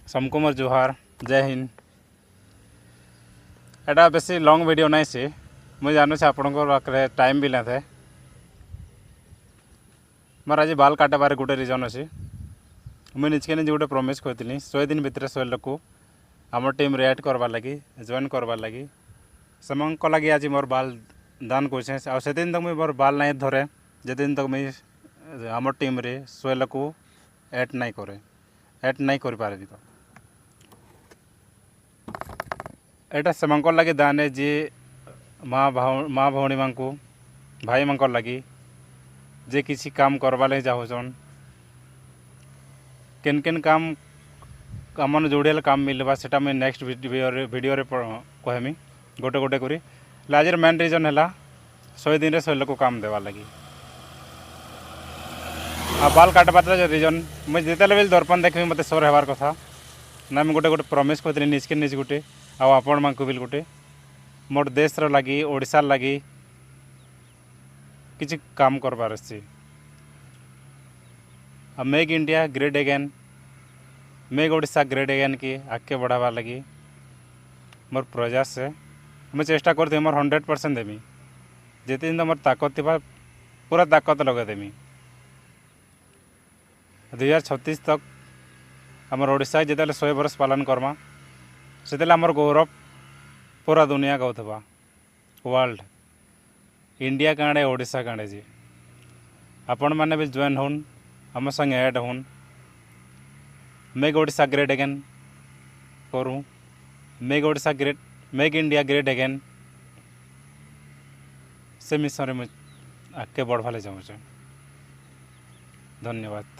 सबको मोर जोहार। जय हिंद। एटा बेसी लॉन्ग वीडियो नहीं सी मुझे जानू से आपंकर टाइम भी ना था। मोर आज बाल काटबार गोटे रिजन अच्छी मुझे निजके निज गोटे प्रमिश करी 100 दिन भितर 100 लोक आम टीम रे ऐड करवार लगी जॉइन करवार लगी से लगी आज मोर बाल दान कर दिन तक मुझे मोर बाल नहीं धरे जिन तक मुझे आम टीम रे 100 लोक ऐड नहीं कर पारे। तो एटा से लगे दान है जी माँ भौणी मान को भाई मान लगी जे किसी काम करवा लगे चाहून केन केन काम आम जोड़े काम मिलवा सेटा मुझे नेक्स्ट वीडियो रे कहमी गोटे गोटे करी। आज मेन रिजन है 100 दिन रे 100 लोक काम देवा लगी आ बाल काटबार रिजन मुझे जिते भी दर्पण देखी मत सर हबार कथा ना मुझे गोटे गोटे प्रमिश करी निजके निज गोटे आपण मानक भी गोटे मोर देश लगी ओडिशा लगी किसी काम करबार अच्छी make India great again make Odisha great again की आगे बढ़ावा लगी मोर प्रयास से मुझे चेष्टा करती मोर 100% देमी जिते दिन मोर ताकत थी पूरा ताकत लगे देमी 2036 तक आमर ओडिशा जिते 100 वर्ष पालन करमा से आमर गौरव पूरा दुनिया कहवा वर्ल्ड इंडिया काँडे ओडिशा काँडे जी आपण मैंने भी जॉइन होन आम संगे ऐड होन मेक ओडिशा ग्रेट अगेन करूँ मेक इंडिया ग्रेट अगेन से मिशन में आगे बढ़वा चाहूँ। धन्यवाद।